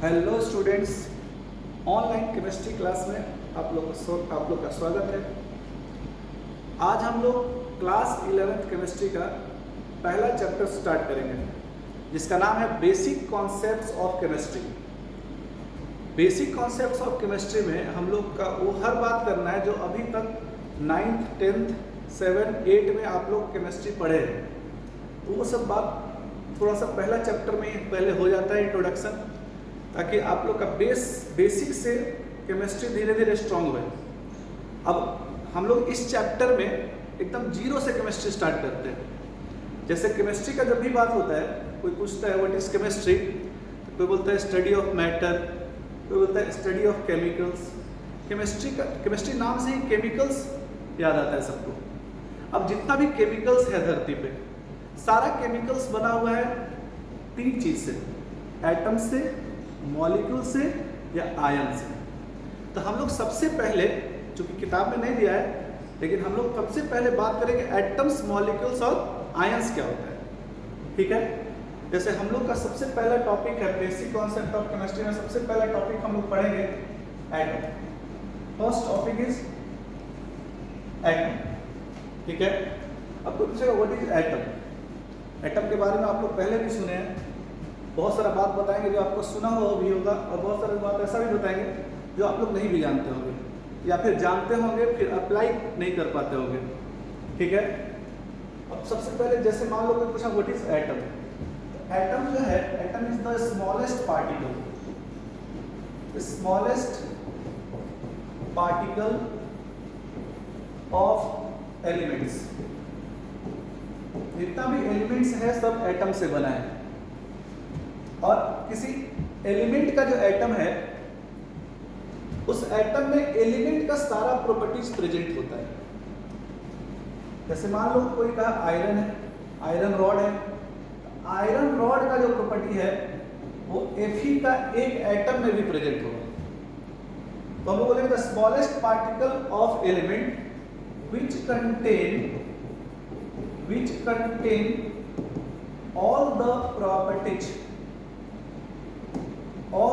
Hello students, online chemistry class में आप लोग का स्वागत है। आज हम लोग क्लास 11th केमिस्ट्री का पहला चैप्टर स्टार्ट करेंगे जिसका नाम है basic concepts of chemistry. Basic concepts of chemistry में हम लोग का वो हर बात करना है जो अभी तक 9th 10th 7th 8 में आप लोग केमिस्ट्री पढ़े हैं, तो वो सब बात थोड़ा सा पहला चैप्टर में पहले हो जाता है इंट्रोडक्शन, ताकि आप लोग का बेसिक से केमिस्ट्री धीरे धीरे स्ट्रांग हो। अब हम लोग इस चैप्टर में एकदम जीरो से केमिस्ट्री स्टार्ट करते हैं। जैसे केमिस्ट्री का जब भी बात होता है, कोई पूछता है व्हाट इज केमिस्ट्री, तो कोई बोलता है स्टडी ऑफ मैटर, कोई बोलता है स्टडी ऑफ केमिकल्स। केमिस्ट्री नाम से ही केमिकल्स याद आता है सबको। अब जितना भी केमिकल्स है धरती पे, सारा केमिकल्स बना हुआ है तीन चीज से, एटम से, मॉलिक्यूल से या आयन से। तो हम लोग सबसे पहले, चूंकि किताब में नहीं दिया है, लेकिन हम लोग सबसे पहले बात करेंगे एटम्स, मॉलिक्यूल्स और आयंस क्या होता है। ठीक है, जैसे हम लोग का सबसे पहला टॉपिक है बेसिक कॉन्सेप्ट ऑफ केमिस्ट्री में, सबसे पहला टॉपिक हम लोग पढ़ेंगे atom. First topic is atom. ठीक है, अब कोई पूछेगा व्हाट इज एटम। एटम के बारे में आप लोग पहले भी सुने हैं, बहुत सारा बात बताएंगे जो आपको सुना हुआ भी होगा, और बहुत सारी बात ऐसा भी बताएंगे जो आप लोग नहीं भी जानते होंगे, या फिर जानते होंगे फिर अप्लाई नहीं कर पाते होंगे। ठीक है, अब सबसे पहले जैसे मान लो कोई पूछा व्हाट इज एटम। एटम जो है, atom is the smallest particle, smallest particle of elements. जितना भी एलिमेंट्स है सब एटम से बना है, और किसी एलिमेंट का जो एटम है, उस एटम में एलिमेंट का सारा प्रॉपर्टीज प्रेजेंट होता है। जैसे मान लो कोई का आयरन है, आयरन रॉड है, आयरन रॉड का जो प्रॉपर्टी है वो Fe का एक एटम में भी प्रेजेंट होगा। तो हम लोग बोलेंगे the smallest particle of element which contain all the properties of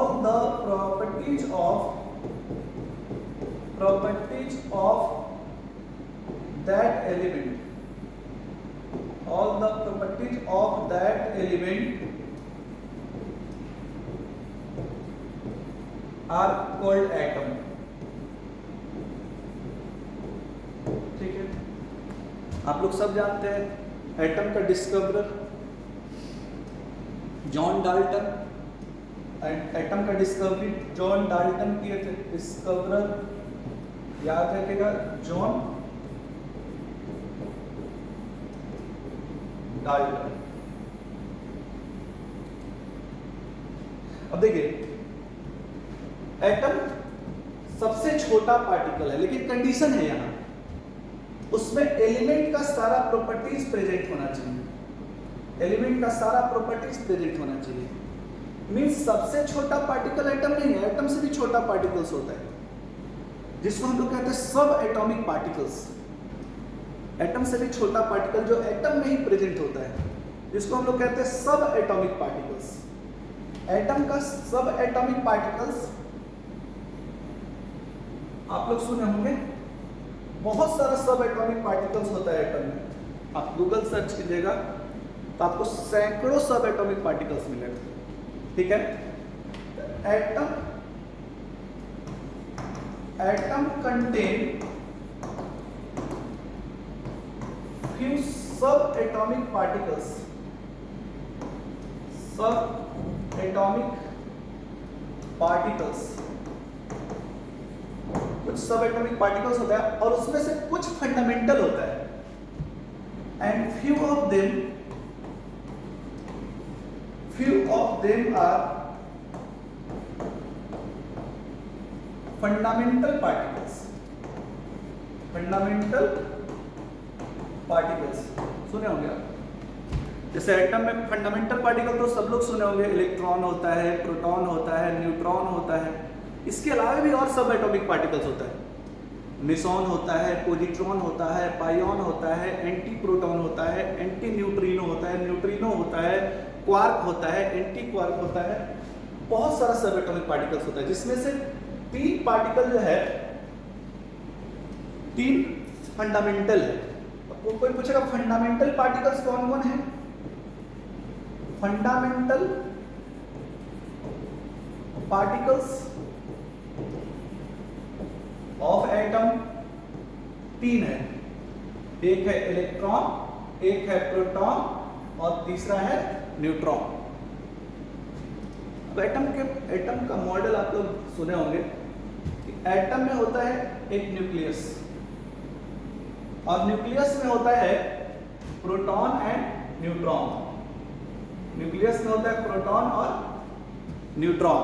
that element, all the properties of that element are called atom। ठीक है, आप लोग सब जानते हैं एटम का डिस्कवरर जॉन डाल्टन। एटम का डिस्कवरी जॉन डाल्टन किए थे। डिस्कवरर याद रखिएगा, जॉन डाल्टन। अब देखिए, एटम सबसे छोटा पार्टिकल है, लेकिन कंडीशन है यहां, उसमें एलिमेंट का सारा प्रॉपर्टीज प्रेजेंट होना चाहिए। एलिमेंट का सारा प्रॉपर्टीज प्रेजेंट होना चाहिए। मीन्स सबसे छोटा पार्टिकल एटम नहीं है, एटम से भी छोटा पार्टिकल्स होता है, जिसको हम लोग कहते हैं सब एटॉमिक पार्टिकल्स। एटम से भी छोटा पार्टिकल जो एटम में ही प्रेजेंट होता है, जिसको हम लोग कहते हैं सब एटॉमिक पार्टिकल्स। एटम का सब एटॉमिक पार्टिकल्स आप लोग सुने होंगे, बहुत सारा सब एटॉमिक पार्टिकल्स होता है एटम में। आप गूगल सर्च कीजिएगा तो आपको सैकड़ों सब एटॉमिक पार्टिकल्स मिलेगा। ठीक है, एटम कंटेन few सब एटॉमिक पार्टिकल्स। सब एटॉमिक पार्टिकल्स, कुछ सब एटॉमिक पार्टिकल्स होता है, और उसमें से कुछ फंडामेंटल होता है। And few of them are fundamental particles। Fundamental particles सुने होंगे आप। जैसे एटम में फंडामेंटल पार्टिकल तो सब लोग सुने होंगे, इलेक्ट्रॉन होता है, प्रोटॉन होता है, न्यूट्रॉन होता है। इसके अलावा भी और सब एटॉमिक पार्टिकल्स होता है, मेसॉन होता है, पॉजिट्रॉन होता है, पाइऑन होता है, एंटी प्रोटॉन होता है, एंटी न्यूट्रिनो होता है, न्यूट्रिनो होता है, क्वार्क होता है, एंटी क्वार्क होता है, बहुत सारा सब एटॉमिक पार्टिकल्स होता है, जिसमें से 3 पार्टिकल जो है 3 फंडामेंटल है। तो कोई पूछेगा फंडामेंटल पार्टिकल्स कौन कौन है? फंडामेंटल पार्टिकल्स ऑफ एटम 3 है। एक है इलेक्ट्रॉन, एक है प्रोटॉन और तीसरा है न्यूट्रॉन। तो एटम का मॉडल आप लोग सुने होंगे कि एटम में होता है एक न्यूक्लियस, और न्यूक्लियस में होता है प्रोटॉन एंड न्यूट्रॉन। न्यूक्लियस में होता है प्रोटॉन और न्यूट्रॉन,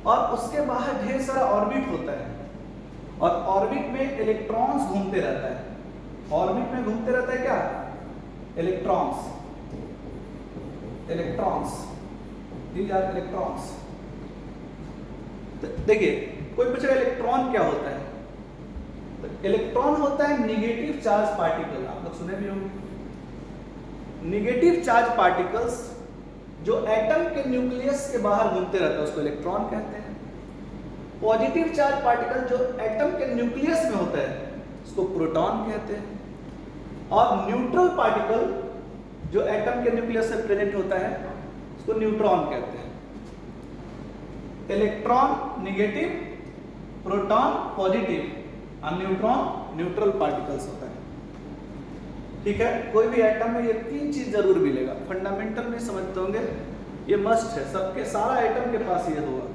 और उसके बाहर ढेर सारा ऑर्बिट होता है, और ऑर्बिट में इलेक्ट्रॉन्स घूमते रहता है। ऑर्बिट में घूमते रहता है क्या? इलेक्ट्रॉन्स। These are electrons. देखिए, कोई पूछेगा इलेक्ट्रॉन क्या होता है? तो इलेक्ट्रॉन होता है निगेटिव चार्ज पार्टिकल। आप लोग सुने भी होंगे। निगेटिव चार्ज पार्टिकल्स जो एटम के न्यूक्लियस के बाहर घूमते रहता है उसको इलेक्ट्रॉन कहते हैं। पॉजिटिव चार्ज पार्टिकल जो एटम के न्यूक्लियस में होता है उसको प्रोटॉन कहते हैं। और न्यूट्रल पार्टिकल जो एटम के न्यूक्लियस से प्रेजेंट होता है उसको न्यूट्रॉन कहते हैं। इलेक्ट्रॉन निगेटिव, प्रोटॉन पॉजिटिव और न्यूट्रॉन न्यूट्रल पार्टिकल्स होता है। ठीक है, कोई भी एटम में ये 3 चीज जरूर मिलेगा। फंडामेंटल में समझते होंगे, ये मस्ट है, सबके सारा एटम के पास ये होगा।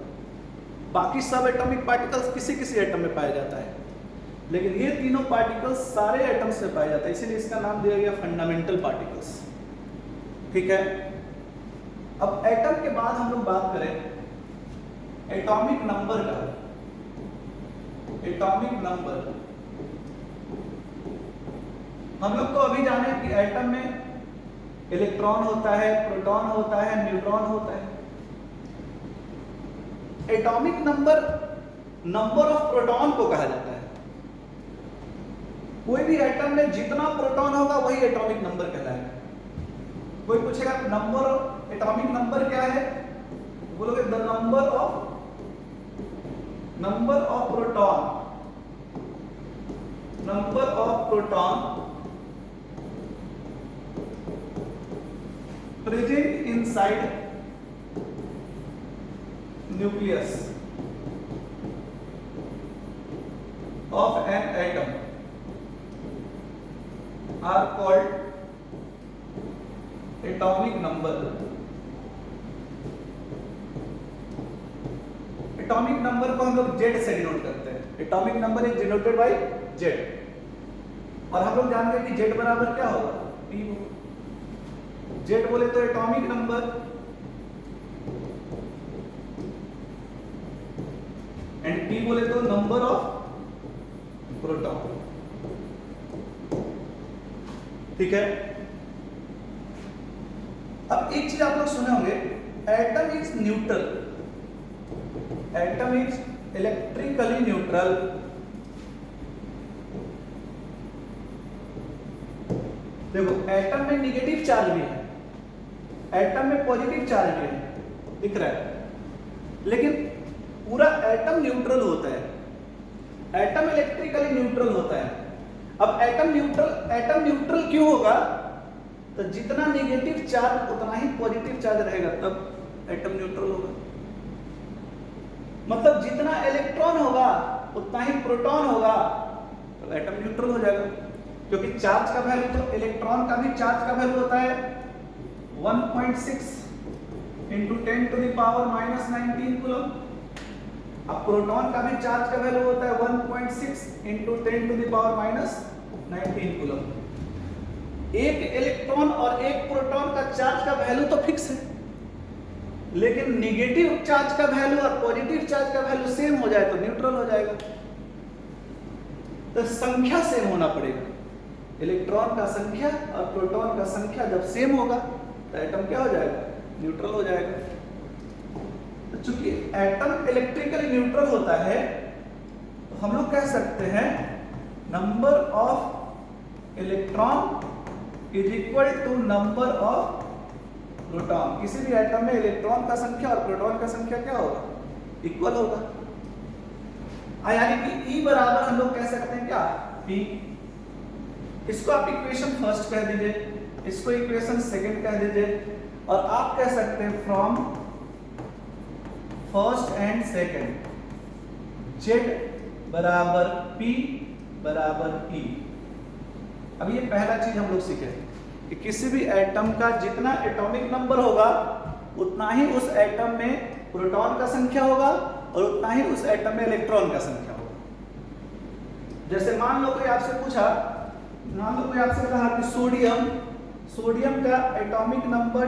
बाकी सब एटॉमिक पार्टिकल्स किसी किसी एटम में पाया जाता है, लेकिन ये तीनों पार्टिकल्स सारे एटम्स में पाया जाता है, इसीलिए इसका नाम दिया गया फंडामेंटल पार्टिकल्स। ठीक है, अब एटम के बाद हम लोग बात करें एटॉमिक नंबर का। एटॉमिक नंबर हम लोग को अभी जाने कि एटम में इलेक्ट्रॉन होता है, प्रोटॉन होता है, न्यूट्रॉन होता है। Atomic number number of proton को कहा जाता है। कोई भी एटम में जितना प्रोटॉन होगा वही एटॉमिक नंबर कहलाएगा। कोई पूछेगा नंबर एटॉमिक नंबर क्या है, बोलोगे the number of proton present inside nucleus of an atom are called atomic number. Atomic number को हम लोग Z से डिनोट करते हैं। Atomic number is denoted by Z, और हम लोग जानते हैं कि Z बराबर क्या होगा? P। Z बोले तो एटॉमिक नंबर, एंड P बोले तो नंबर ऑफ प्रोटॉन। ठीक है, अब एक चीज आप लोग सुने होंगे, atom is neutral. Atom is electrically neutral. देखो, एटम में निगेटिव चार्ज भी है, एटम में पॉजिटिव चार्ज भी है, दिख रहा है, लेकिन पूरा एटम न्यूट्रल होता है। एटम इलेक्ट्रिकली न्यूट्रल होता है। अब एटम न्यूट्रल क्यों होगा? तो जितना नेगेटिव चार्ज उतना ही पॉजिटिव चार्ज रहेगा, तब एटम न्यूट्रल होगा। मतलब जितना इलेक्ट्रॉन होगा उतना ही प्रोटॉन होगा, तो एटम न्यूट्रल हो जाएगा। क्योंकि चार्ज का वैल्यू, तो इलेक्ट्रॉन का भी चार्ज का वैल्यू होता है 1.6 × 10⁻⁻19 कूलम। अब प्रोटॉन का भी चार्ज का वैल्यू होता है 1.6 × 10⁻⁻19 कूलम। एक इलेक्ट्रॉन और एक प्रोटॉन का चार्ज का वैल्यू तो फिक्स है, लेकिन नेगेटिव चार्ज का वैल्यू और पॉजिटिव चार्ज का वैल्यू सेम हो जाए तो न्यूट्रल हो जाएगा। तो संख्या सेम होना पड़ेगा। इलेक्ट्रॉन का संख्या और प्रोटॉन का संख्या जब सेम होगा तो एटम क्या हो जाएगा? न्यूट्रल हो जाएगा। तो चूंकि एटम इलेक्ट्रिकली न्यूट्रल होता है, तो हम लोग कह सकते हैं number of electron is equal to number of proton. किसी भी एटम में इलेक्ट्रॉन का संख्या और प्रोटॉन का संख्या क्या होगा? इक्वल होगा। यानी कि E बराबर हम लोग कह सकते हैं क्या? P। इसको आप इक्वेशन फर्स्ट कह दीजिए, इसको इक्वेशन सेकंड कह दीजिए, और आप कह सकते हैं from first and second Z बराबर P बराबर E। अब ये पहला चीज हम लोग सीखे कि किसी भी एटम का जितना एटॉमिक नंबर होगा उतना ही उस एटम में प्रोटॉन का संख्या होगा और उतना ही उस एटम में इलेक्ट्रॉन का संख्या होगा। जैसे मान लो कोई आपसे पूछा, मान लो कोई आपसे कहा कि सोडियम का एटॉमिक नंबर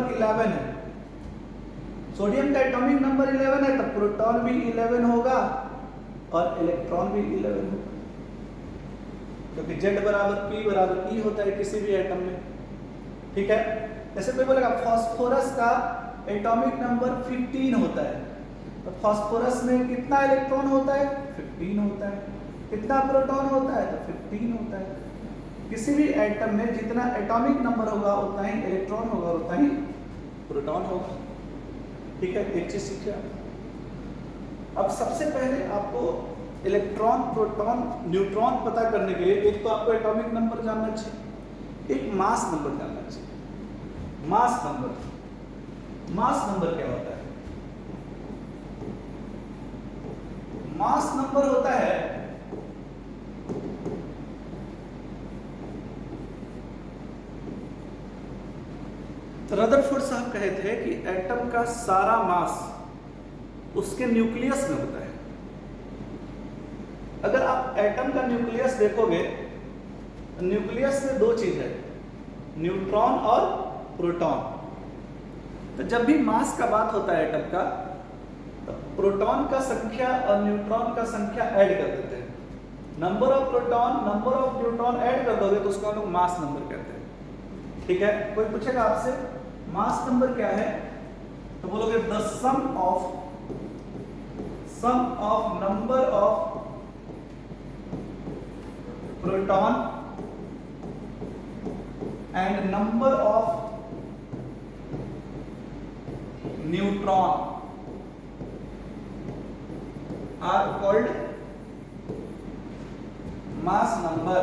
11 है। सोडियम का एटॉमिक नंबर 11 है, तो प्रोटॉन भी 11 होगा और इलेक्ट्रॉन भी 11 होगा, क्योंकि Z बराबर P बराबर E होता है किसी भी एटम में। ठीक है। जैसे कोई बोलेगा फास्फोरस का एटॉमिक नंबर 15 होता है, तो फास्फोरस में कितना इलेक्ट्रॉन होता है? 15 होता है। कितना प्रोटॉन होता है? तो 15 होता है। किसी भी एटम में जितना एटॉमिक नंबर होगा उतना ही इलेक्ट्रॉन होगा और उतना ही प्रोटॉन होगा। ठीक है, एक चीज सीखिए। अब सबसे पहले आपको इलेक्ट्रॉन, प्रोटॉन, न्यूट्रॉन पता करने के लिए एक तो आपको एटॉमिक नंबर जानना चाहिए, एक मास नंबर जानना चाहिए। मास नंबर क्या होता है? मास नंबर होता है रदरफोर्ड साहब कहे थे कि एटम का सारा मास उसके न्यूक्लियस में होता है। अगर आप एटम का न्यूक्लियस देखोगे, न्यूक्लियस में दो चीज है, न्यूट्रॉन और प्रोटॉन। तो जब भी मास का बात होता है एटम का, तो प्रोटॉन का संख्या और न्यूट्रॉन का संख्या ऐड कर देते हैं। Number of proton, number of neutron add कर दोगे तो उसको हम लोग मास नंबर कहते हैं। ठीक है। कोई पूछेगा आपसे मास नंबर क्या है, तो बोलोगे the sum of number of proton and number of neutron are called mass number.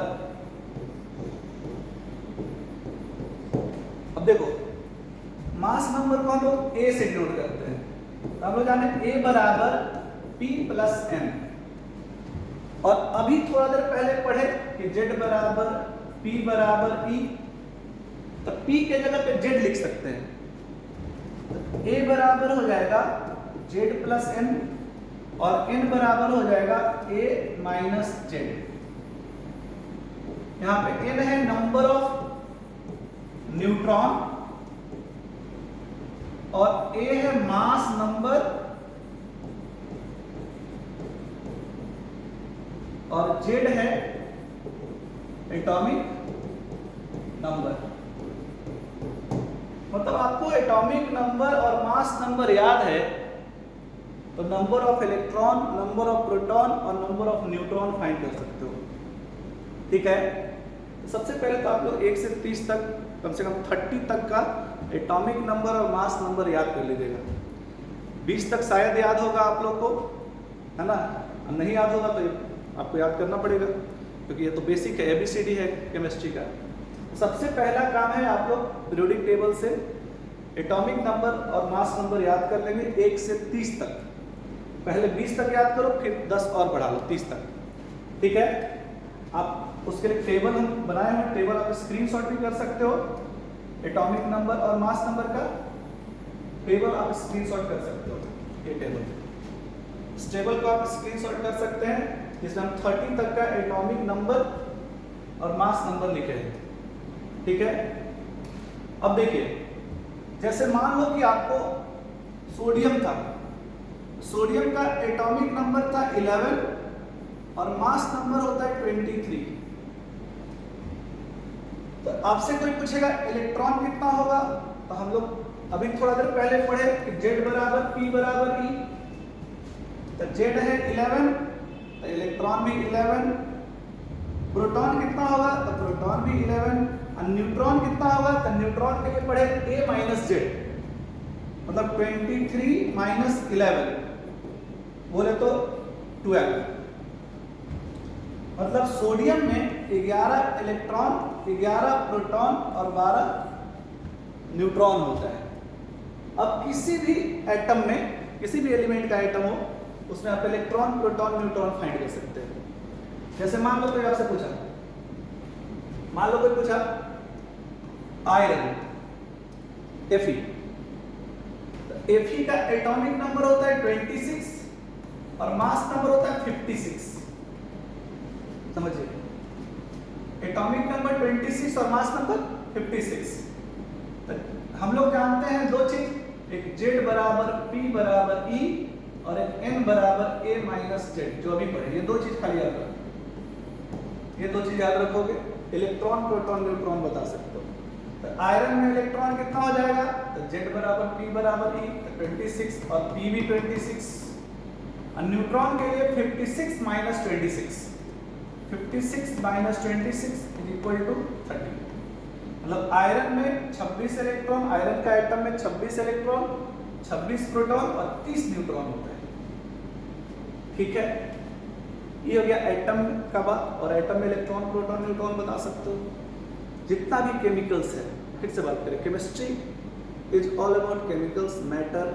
अब देखो, मास नंबर को हम लोग ए से डिनोट करते हैं, तो हम लोग जाने ए बराबर P प्लस M। और अभी थोड़ा देर पहले पढ़े कि Z बराबर P बराबर E, तो P के जगह पे Z लिख सकते हैं। तो A बराबर हो जाएगा Z प्लस N और N बराबर हो जाएगा A माइनस Z। यहां पे N है नंबर ऑफ न्यूट्रॉन और A है मास नंबर और Z है एटॉमिक नंबर। मतलब आपको एटॉमिक नंबर और मास नंबर याद है तो number of electron, number of proton और नंबर ऑफ न्यूट्रॉन फाइंड कर सकते हो। ठीक है। तो सबसे पहले तो आप लोग 1 से 30 तक, कम से कम 30 तक का एटॉमिक नंबर और मास नंबर याद कर लीजिएगा। 20 तक शायद याद होगा आप लोग को, है ना। नहीं याद होगा तो आपको याद करना पड़ेगा, क्योंकि ये तो बेसिक है, ABCD है केमिस्ट्री का। सबसे पहला काम है आप लोग पीरियोडिक टेबल से एटॉमिक नंबर और मास नंबर याद कर लेंगे 1 से 30 तक। पहले 20 तक याद करो, फिर 10 और बढ़ा लो 30 तक। ठीक है। आप उसके लिए टेबल हम बनाए हैं, टेबल आप स्क्रीनशॉट भी कर सकते हो। एटॉमिक नंबर और मास नंबर का टेबल आप स्क्रीनशॉट कर सकते हो। ये टेबल, इस टेबल को आप स्क्रीनशॉट कर सकते हैं, जिसमें हम 30 तक का एटॉमिक नंबर और मास नंबर लिखे हैं। ठीक है। अब देखिए, जैसे मान लो कि आपको सोडियम था, सोडियम का एटॉमिक नंबर था 11 और मास नंबर होता है 23। तो आपसे कोई पूछेगा इलेक्ट्रॉन कितना होगा, तो हम लोग अभी थोड़ा देर पहले पढ़े कि Z बराबर P बराबर E। तो Z है 11, तो इलेक्ट्रॉन भी 11 प्रोटॉन कितना होगा, तो प्रोटॉन भी 11, और न्यूट्रॉन कितना होगा, तो न्यूट्रॉन के लिए पढ़े a माइनस जेड, मतलब 23 माइनस 11 बोले तो 12, मतलब सोडियम में 11 इलेक्ट्रॉन, 11 प्रोटॉन और 12 न्यूट्रॉन होता है। अब किसी भी एटम में, किसी भी एलिमेंट का एटम हो, उसमें आप इलेक्ट्रॉन, प्रोटॉन, न्यूट्रॉन फाइंड कर सकते हैं। जैसे मान लो कोई आपसे पूछा, मान लो कोई पूछा आयरन Fe, तो Fe का एटॉमिक नंबर होता है 26 और मास नंबर होता है 56, समझिए, एटॉमिक नंबर 26 और मास नंबर 56। तो हम लोग जानते हैं दो चीज, एक Z बराबर P बराबर E और एक N बराबर A माइनस जेड, जो अभी पढ़े, ये दो चीज खाली याद रखो, ये दो चीज याद रखोगे, इलेक्ट्रॉन, प्रोटॉन, न्यूट्रॉन बता सकते हो। तो आयरन में इलेक्ट्रॉन कितना हो जाएगा, तो Z बराबर P बराबर E, 26 और P भी 26, और न्यूट्रॉन के लिए 56 minus 26, 56 minus 26 is equal to 30, मतलब आयरन में 26 इलेक्ट्रॉन, आयरन का एटम में 26 इलेक्ट्रॉन, 26 प्रोटॉन और 30 न्यूट्रॉन होता है। ठीक है, ये हो गया एटम का बात, और एटम में इलेक्ट्रॉन, प्रोटॉन, न्यूट्रॉन बता सकते हो। जितना भी केमिकल्स है, फिर से बात करें, chemistry is all about chemicals, matter,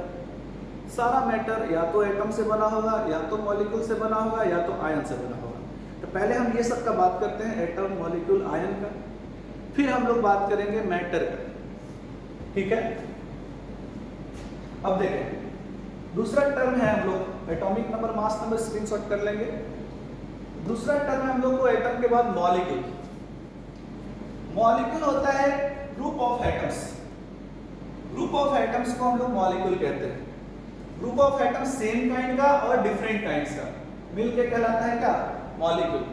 सारा मैटर या तो एटम से बना होगा, या तो मॉलिक्यूल से बना होगा, या तो आयन से बना होगा। तो पहले हम ये सब का बात करते हैं, एटम, मॉलिक्यूल, आयन का, फिर हम लोग बात करेंगे मैटर का। ठीक है, अब देखें, दूसरा टर्म है हम लोग atomic number, mass number, screenshot कर लेंगे। दूसरा टर्म है हम लोग को एटम के बाद मॉलिक्यूल। मॉलिक्यूल होता है group of atoms, group of atoms को हम लोग मॉलिक्यूल कहते हैं। Group of atoms same kind का और डिफरेंट काइंड्स का मिलके कहलाता है क्या, मॉलिक्यूल।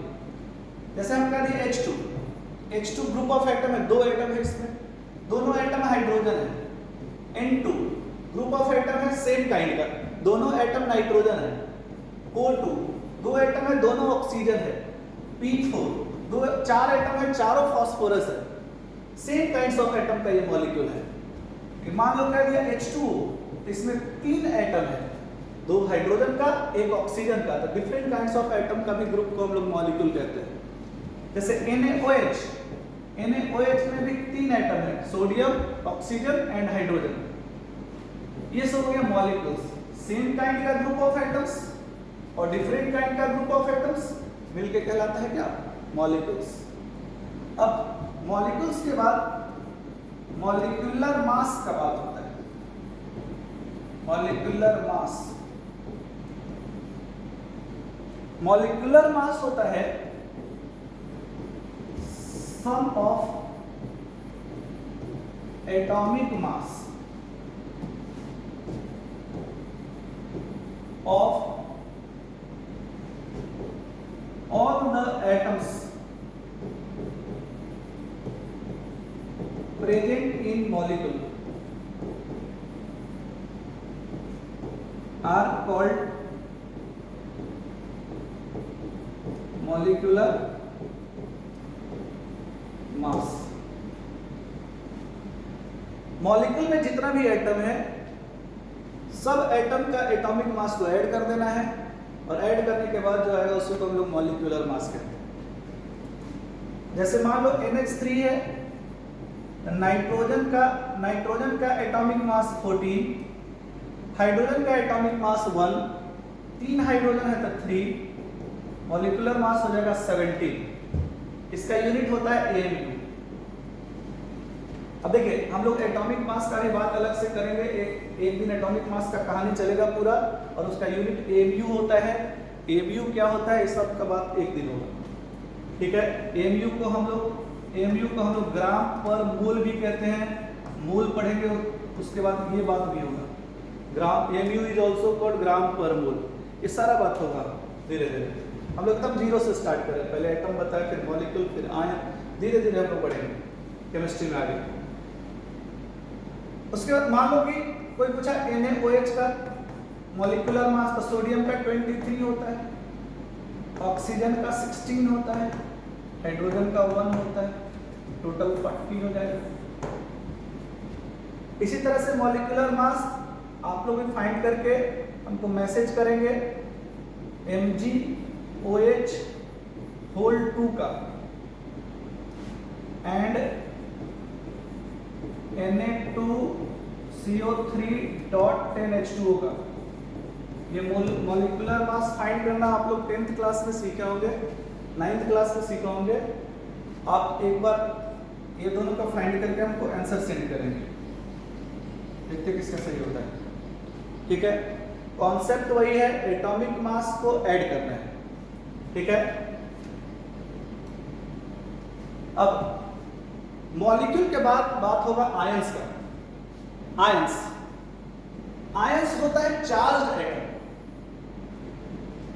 जैसे हम कह दिए H2, H2 group of atom है, दो एटम है इसमें, दोनों एटम हाइड्रोजन है। N2 ग्रुप ऑफ एटम है सेम काइंड का, दोनों एटम नाइट्रोजन है। O2 दो एटम है, दोनों ऑक्सीजन है। P4 दो, चार एटम है, चारों फास्फोरस है। सेम काइंड्स ऑफ एटम का ये मॉलिक्यूल है। मान लो कह दिया H2, इसमें 3 एटम है, दो हाइड्रोजन का, एक ऑक्सीजन का, तो डिफरेंट काइंड्स ऑफ एटम का भी ग्रुप को हम लोग मॉलिक्यूल कहते हैं। जैसे NaOH, NaOH में भी 3 एटम है, सोडियम, ऑक्सीजन एंड हाइड्रोजन। ये सब हो गया मॉलिक्यूल्स, सेम काइंड का ग्रुप ऑफ एटम्स और डिफरेंट काइंड का ग्रुप ऑफ एटम्स मिलके कहलाता है क्या, मॉलिक्यूल्स। अब मॉलिक्यूल्स के बाद मॉलिक्यूलर मास का बात होता है। मॉलिक्यूलर मास, मॉलिक्यूलर मास होता है sum of atomic mass of all the atoms present in molecule are called molecular mass। Molecule में जितना भी एटम है, सब एटम का एटॉमिक मास को ऐड कर देना है, और ऐड करने के बाद जो आएगा उसको हम लोग मॉलिक्यूलर मास कहते हैं। जैसे मान लो NH3 है, नाइट्रोजन का एटॉमिक मास 14, हाइड्रोजन का एटॉमिक मास 1, 3 हाइड्रोजन है तो 3, मॉलिक्यूलर मास हो जाएगा 17। इसका यूनिट होता है AMU। अब देखिए, हम लोग एटॉमिक मास का भी बात अलग से करेंगे, एक दिन एटॉमिक मास का कहानी चलेगा पूरा, और उसका यूनिट AMU होता है। AMU क्या होता है, इस सब का बात एक दिन होगा। ठीक है, AMU को हम लोग ग्राम पर मोल भी कहते हैं, मोल पढ़ेंगे उसके बाद ये बात भी होगा। ग्राम, AMU इज ऑल्सो कॉल्ड ग्राम पर मोल। ये सारा बात होगा धीरे धीरे। हम लोग एकदम जीरो से स्टार्ट करें, पहले एटम बताए, फिर मॉलिक्यूल, फिर आयन, धीरे धीरे हम लोग बढ़ेंगे केमिस्ट्री में आगे। उसके बाद मान लो कि कोई पूछा NaOH का मॉलिक्यूलर मास, तो सोडियम का 23 होता है, ऑक्सीजन का 16 होता है, हाइड्रोजन का 1 होता है, टोटल 40 हो जाएगा। इसी तरह से मॉलिक्यूलर मास आप लोग भी फाइंड करके हमको मैसेज करेंगे MgOH होल 2 का एंड Na2CO3.10H2O का। ये मॉलिक्यूलर मास फाइंड करना आप लोग 10th क्लास में सीखे होंगे, 9th क्लास में सीखे होंगे। आप एक बार ये दोनों का फाइंड करके हमको आंसर सेंड करेंगे, देखते किसका सही होता है। ठीक है, कॉन्सेप्ट वही है, एटॉमिक मास को ऐड करना है। ठीक है, अब मॉलिक्यूल के बाद बात होगा आयंस का। आयंस होता है चार्ज एटम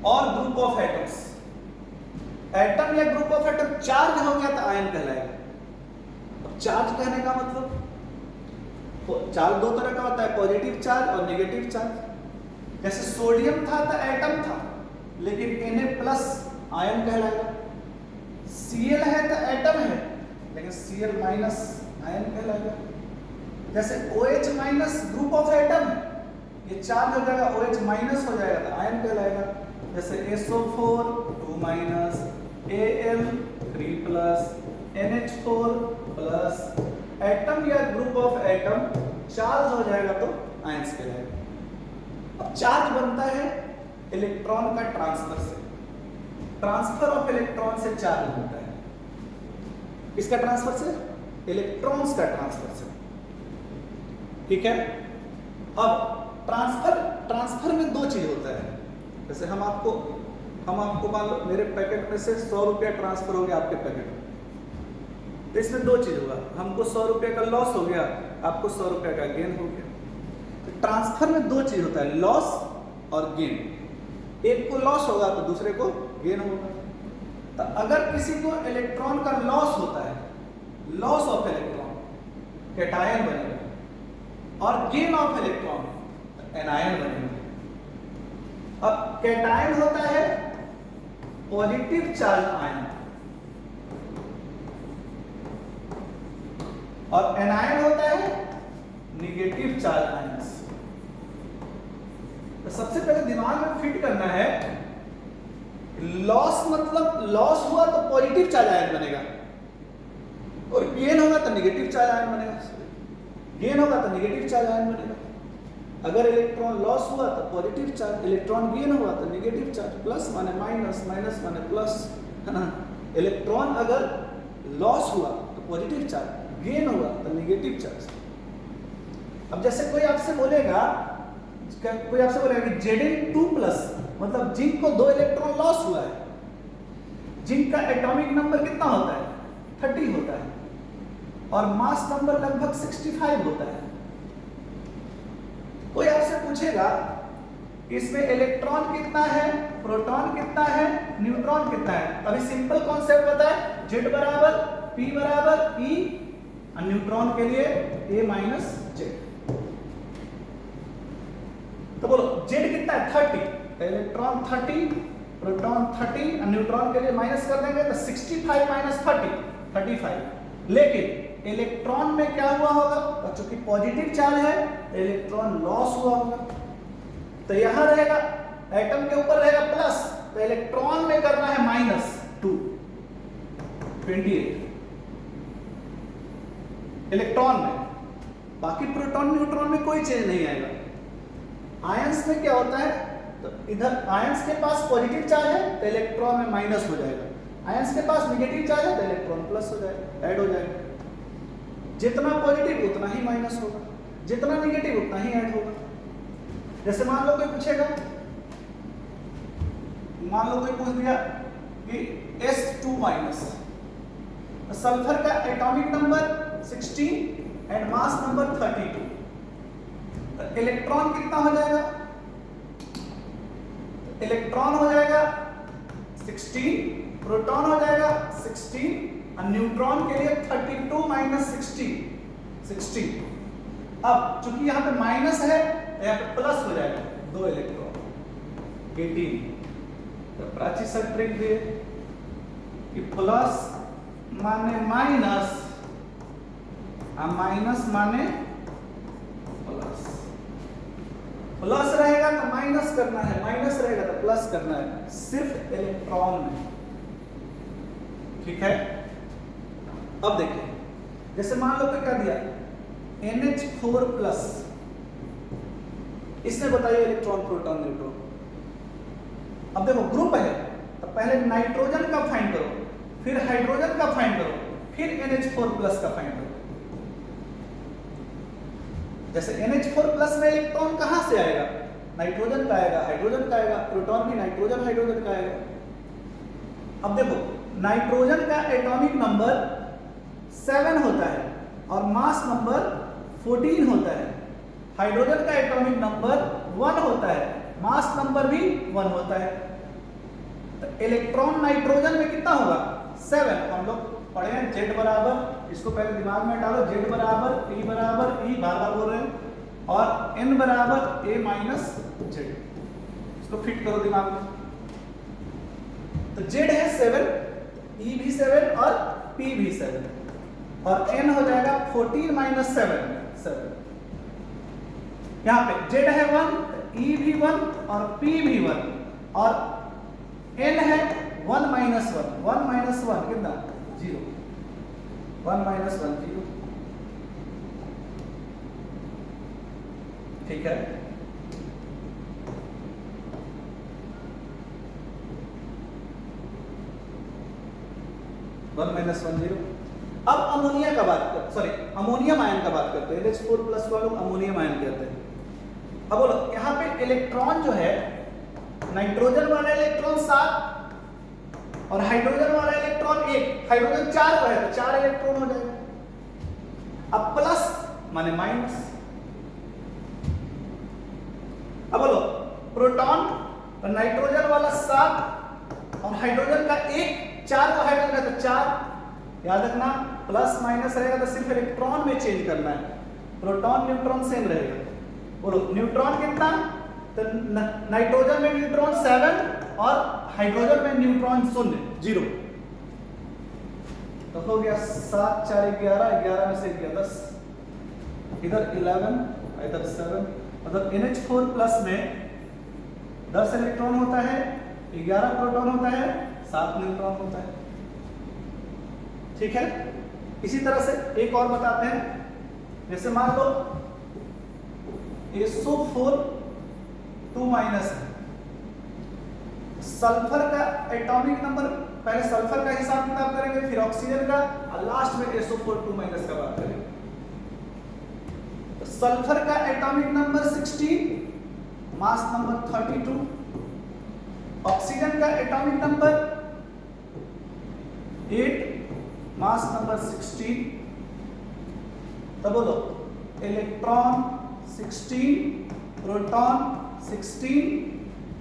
और ग्रुप ऑफ एटम्स। एटम या ग्रुप ऑफ एटम चार्ज हो गया तो आयन कहलाएगा। अब चार्ज कहने का मतलब, चार्ज दो तरह का होता है, पॉजिटिव चार्ज और नेगेटिव चार्ज। जैसे सोडियम था तो एटम था, लेकिन Na+ आयन कहलाएगा। Cl है तो एटम है, लेकिन Cl- आयन कहलाएगा। जैसे OH- ग्रुप ऑफ एटम है, ये चार्ज हो जाएगा, OH- हो जाएगा तो आयन कहलाएगा। जैसे SO4 2-, Al 3+, NH4+, एटम या ग्रुप ऑफ एटम चार्ज हो जाएगा तो आयंस कहलाएगा। अब चार्ज बनता है इलेक्ट्रॉन का ट्रांसफर से, ट्रांसफर ऑफ इलेक्ट्रॉन से चार्ज बनता है। इसका ट्रांसफर से, इलेक्ट्रॉन्स का ट्रांसफर से। ठीक है, अब ट्रांसफर में दो चीज होता है। जैसे हम आपको मान लो मेरे पैकेट में से 100 रुपया ट्रांसफर हो गया आपके पैकेट में, तो इसमें दो चीज होगा, हमको 100 रुपये का लॉस हो गया, आपको 100 रुपये का गेन हो गया। तो ट्रांसफर में दो चीज होता है, लॉस और गेन। एक को लॉस होगा तो दूसरे को गेन होगा। तो अगर किसी को इलेक्ट्रॉन का लॉस होता है, लॉस ऑफ इलेक्ट्रॉन, कैटायन बनेगा, और गेन ऑफ इलेक्ट्रॉन एनायन बनेगा। अब कैटायन होता है पॉजिटिव चार्ज आयन और एनायन होता है नेगेटिव चार्ज आयंस। तो सबसे पहले दिमाग में फिट करना है, लॉस मतलब लॉस हुआ तो पॉजिटिव चार्ज आयन बनेगा, और गेन होगा तो नेगेटिव चार्ज आयन बनेगा। गेन होगा तो नेगेटिव चार्ज आयन बनेगा। अगर इलेक्ट्रॉन लॉस हुआ तो पॉजिटिव चार्ज, इलेक्ट्रॉन गेन हुआ तो नेगेटिव चार्ज। प्लस माने माइनस, माइनस माने प्लस, है ना। इलेक्ट्रॉन अगर लॉस हुआ तो पॉजिटिव चार्ज, गेन हुआ तो नेगेटिव चार्ज। अब जैसे कोई आपसे बोलेगा कि Zn2+, मतलब जिंक को 2 इलेक्ट्रॉन लॉस हुआ है। जिंक का एटॉमिक नंबर कितना होता है? 30 होता है, और मास नंबर लगभग 65 होता है। कोई आपसे पूछेगा इसमें इलेक्ट्रॉन कितना है, प्रोटॉन कितना है, न्यूट्रॉन कितना है। अभी सिंपल कॉन्सेप्ट बताए, Z बराबर P बराबर E, और न्यूट्रॉन के लिए A-Z। तो बोलो Z कितना है? 30। तो इलेक्ट्रॉन 30, प्रोटॉन 30, और न्यूट्रॉन के लिए माइनस कर देंगे तो 65 - 30 35। लेकिन इलेक्ट्रॉन में क्या हुआ होगा? तो चूंकि पॉजिटिव चार्ज है, इलेक्ट्रॉन लॉस हुआ होगा। तो यहां रहेगा, एटम के ऊपर रहेगा प्लस, तो इलेक्ट्रॉन में करना है -2, 28 इलेक्ट्रॉन में। बाकी प्रोटॉन न्यूट्रॉन में कोई चेंज नहीं आएगा। आयंस में क्या होता है? तो इधर आयंस के पास पॉजिटिव चार्ज है तो इलेक्ट्रॉन में माइनस हो जाएगा, आयंस के पास नेगेटिव चार्ज है तो इलेक्ट्रॉन प्लस हो जाएगा, ऐड हो जाएगा। जितना पॉजिटिव उतना ही माइनस होगा, जितना नेगेटिव उतना ही ऐड होगा। जैसे मान लो कोई पूछेगा, मान लो कोई पूछ दिया कि S2-, तो सल्फर का atomic number 16 and mass number 32, तो इलेक्ट्रॉन कितना हो जाएगा? इलेक्ट्रॉन हो जाएगा 16, प्रोटॉन हो जाएगा 16, और न्यूट्रॉन के लिए 32 - 16। अब चूंकि यहां पे माइनस है, यहाँ पे प्लस हो जाएगा, 2 इलेक्ट्रॉन 18। तो प्राची सर ट्रिक दिए, कि प्लस माने माइनस और माइनस माने प्लस। प्लस रहेगा तो माइनस करना है, माइनस रहेगा तो प्लस करना है, सिर्फ इलेक्ट्रॉन में। ठीक है, अब देखिए जैसे मान लो क्या दिया NH4 प्लस, इसने बताइए इलेक्ट्रॉन प्रोटॉन न्यूट्रॉन। अब देखो ग्रुप है तो पहले नाइट्रोजन का फाइंड करो, फिर हाइड्रोजन का फाइंड करो, फिर NH4 प्लस का फाइंड करो। जैसे NH4 प्लस में इलेक्ट्रॉन कहां से आएगा? नाइट्रोजन का आएगा, हाइड्रोजन का आएगा, प्रोटॉन भी नाइट्रोजन हाइड्रोजन का आएगा। अब देखो नाइट्रोजन का एटॉमिक नंबर 7 होता है और मास नंबर 14 होता है। हाइड्रोजन का एटॉमिक नंबर 1 होता है, मास नंबर भी 1 होता है। तो इलेक्ट्रॉन नाइट्रोजन में कितना होगा? 7। हम लोग पढ़े हैं Z बराबर, इसको पहले दिमाग में डालो, Z बराबर P बराबर E, बार बार बोल रहे हैं, और N बराबर A माइनस Z। इसको फिट करो दिमाग में। तो Z है 7, E भी 7 और P भी 7, और N हो जाएगा 14 माइनस 7। यहाँ पे Z है 1, E भी 1 और P भी 1, और N है 1 माइनस 1, 1 माइनस 1 कितना? 0, 1 माइनस 1 0। ठीक है, वन माइनस 1 0। अब अमोनिया का बात कर, सॉरी अमोनियम आयन का बात करते हैं। NH4 प्लस को लोग अमोनियम आयन कहते हैं। अब बोलो यहाँ पे इलेक्ट्रॉन जो है, नाइट्रोजन वाला इलेक्ट्रॉन 7 और हाइड्रोजन वाला इलेक्ट्रॉन 1, हाइड्रोजन 4 को है तो 4 इलेक्ट्रॉन हो जाएगा। अब प्लस माने माइनस। अब बोलो प्रोटॉन और नाइट्रोजन वाला 7 और हाइड्रोजन का 1, 4 को हाइड्रोजन का तो 4। याद रखना प्लस माइनस रहेगा तो सिर्फ इलेक्ट्रॉन में चेंज करना है, प्रोटॉन न्यूट्रॉन सेम रहेगा। बोलो न्यूट्रॉन कितना? तो नाइट्रोजन में न्यूट्रॉन 7 और हाइड्रोजन में न्यूट्रॉन 0। तो हो गया 7 4 11, 11 में से 10, इधर 11 इधर 7। मतलब NH4 प्लस में 10 इलेक्ट्रॉन होता है, 11 प्रोटॉन होता है, 7 न्यूट्रॉन होता है। ठीक है, इसी तरह से एक और बताते हैं। जैसे मान लो SO4 2 माइनस है, सल्फर का एटॉमिक नंबर, पहले सल्फर का हिसाब किताब करेंगे, फिर ऑक्सीजन का, और लास्ट में SO4 2 माइनस का बात करेंगे। तो सल्फर का atomic number 16, mass number 32, oxygen का एटॉमिक नंबर 8, मास नंबर 16। तो बोलो इलेक्ट्रॉन 16, प्रोटॉन 16,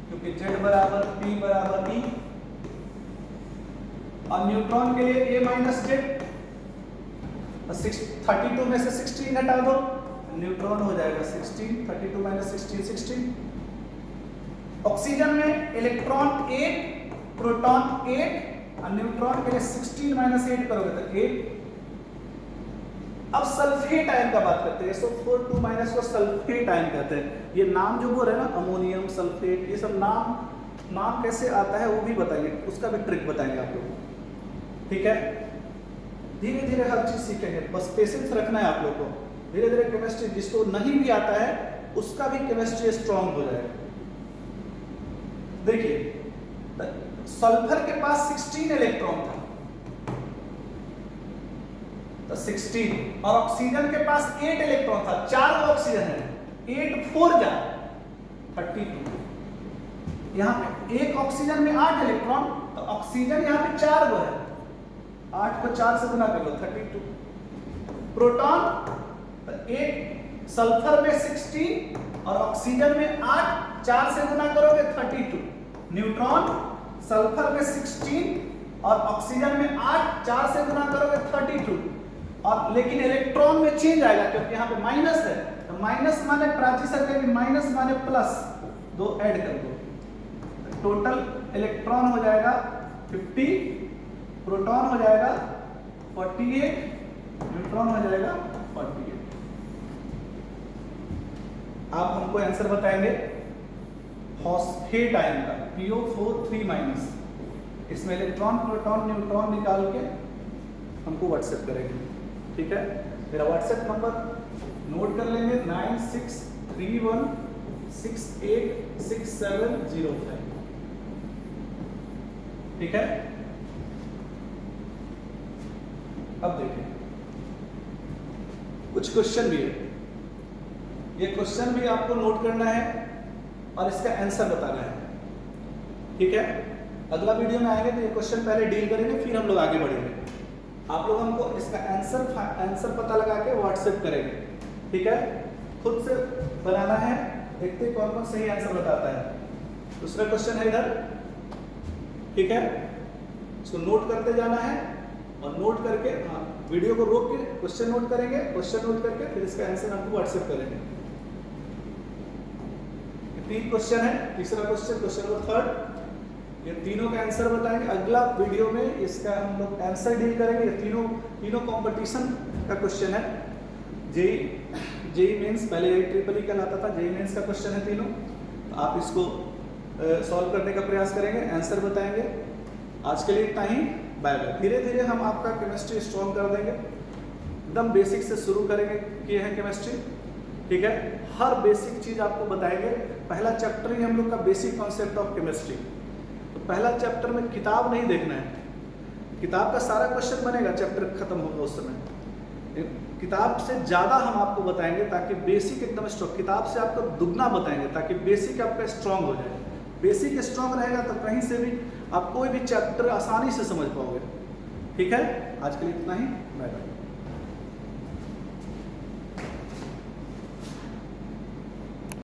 क्योंकि Z बराबर P बराबर E, और न्यूट्रॉन के लिए A माइनस Z। 32 में से 16 घटा दो, न्यूट्रॉन हो जाएगा 16, 32 माइनस 16 16। ऑक्सीजन में इलेक्ट्रॉन 8, प्रोटॉन 8, और न्यूट्रॉन के लिए 16 माइनस 8 करोगे तो 8। अब सल्फेट आयन का बात करते हैं। SO4 2 माइनस को सल्फेट आयन कहते हैं। ये नाम जो बोल रहे हैं ना, अमोनियम, सल्फेट, ये सब नाम कैसे आता है वो भी बताएंगे, उसका भी ट्रिक बताएंगे आप लोग। ठीक है, धीरे धीरे हर चीज सीखेंगे, बस पेशेंस रखना है आप लोग को। धीरे धीरे केमिस्ट्री जिसको नहीं भी आता है उसका भी केमिस्ट्री स्ट्रांग हो जाएगा। देखिए सल्फर के पास 16 इलेक्ट्रॉन था, तो 16, और ऑक्सीजन के पास 8 इलेक्ट्रॉन था, 4 ऑक्सीजन है, 8 4 जा 32। यहाँ पे एक ऑक्सीजन में 8 इलेक्ट्रॉन, तो ऑक्सीजन यहाँ पे 4 गो है, 8 को 4 से गुना कर लो 32। प्रोटॉन तो एक सल्फर में 16 और ऑक्सीजन में 8, 4 से गुना करोगे 32। न्यूट्रॉन सल्फर में 16 और ऑक्सीजन में 8, 4 से गुना करोगे 32। और लेकिन इलेक्ट्रॉन में चेंज आएगा क्योंकि यहाँ पे माइनस है, तो माइनस माने प्राचीन में माइनस माने प्लस, 2 ऐड कर दो, टोटल इलेक्ट्रॉन हो जाएगा 50 प्रोटॉन हो जाएगा 48, न्यूट्रॉन हो जाएगा 48। आप हमको आंसर बताएंगे फॉस्फेट आयन का PO4 3-। इसमें इलेक्ट्रॉन प्रोटॉन न्यूट्रॉन निकाल के हमको व्हाट्सएप करेंगे, ठीक है। मेरा व्हाट्सएप नंबर नोट कर लेंगे 9631686705, ठीक है। अब देखिए कुछ क्वेश्चन भी है, ये क्वेश्चन भी आपको नोट करना है और इसका आंसर बताना है, ठीक है। अगला वीडियो में आएंगे तो ये क्वेश्चन पहले डील करेंगे, फिर हम लोग आगे बढ़ेंगे। आप लोग हमको इसका आंसर पता लगा के व्हाट्सएप करेंगे, ठीक है। खुद से बनाना है, देखते हैं कौन कौन सही आंसर बताता है। दूसरा क्वेश्चन है इधर, ठीक है। इसको नोट करते जाना है और नोट करके, हाँ, वीडियो को रोक के क्वेश्चन नोट करेंगे, क्वेश्चन नोट करके फिर इसका आंसर आपको व्हाट्सएप करेंगे। 3 क्वेश्चन है, तीसरा क्वेश्चन नंबर 3, ये तीनों का आंसर बताएंगे। अगला वीडियो में इसका हम लोग आंसर डील करेंगे। ये तीनों कंपटीशन का क्वेश्चन है। जेई मेंस, पहले ये ट्रिपल ई कहलाता था, जेई मेंस का क्वेश्चन है तीनों। तो आप इसको सॉल्व करने का प्रयास करेंगे, आंसर बताएंगे। आज के लिए इतना ही, बाय बाय। धीरे धीरे हम आपका केमिस्ट्री स्ट्रॉन्ग कर देंगे, एकदम बेसिक से शुरू करेंगे किए हैं केमिस्ट्री, ठीक है। हर बेसिक चीज आपको बताएंगे। पहला चैप्टर ही हम लोग का बेसिक कॉन्सेप्ट ऑफ केमिस्ट्री। तो पहला चैप्टर में किताब नहीं देखना है, किताब का सारा क्वेश्चन बनेगा, चैप्टर खत्म होगा उस समय। किताब से ज़्यादा हम आपको बताएंगे ताकि बेसिक एकदम स्ट्रॉन्ग, किताब से आपको दुगना बताएंगे ताकि बेसिक आपका स्ट्रॉन्ग हो जाए। बेसिक स्ट्रॉन्ग रहेगा तो कहीं से भी आप कोई भी चैप्टर आसानी से समझ पाओगे, ठीक है। आज के लिए इतना ही, बाय बाय।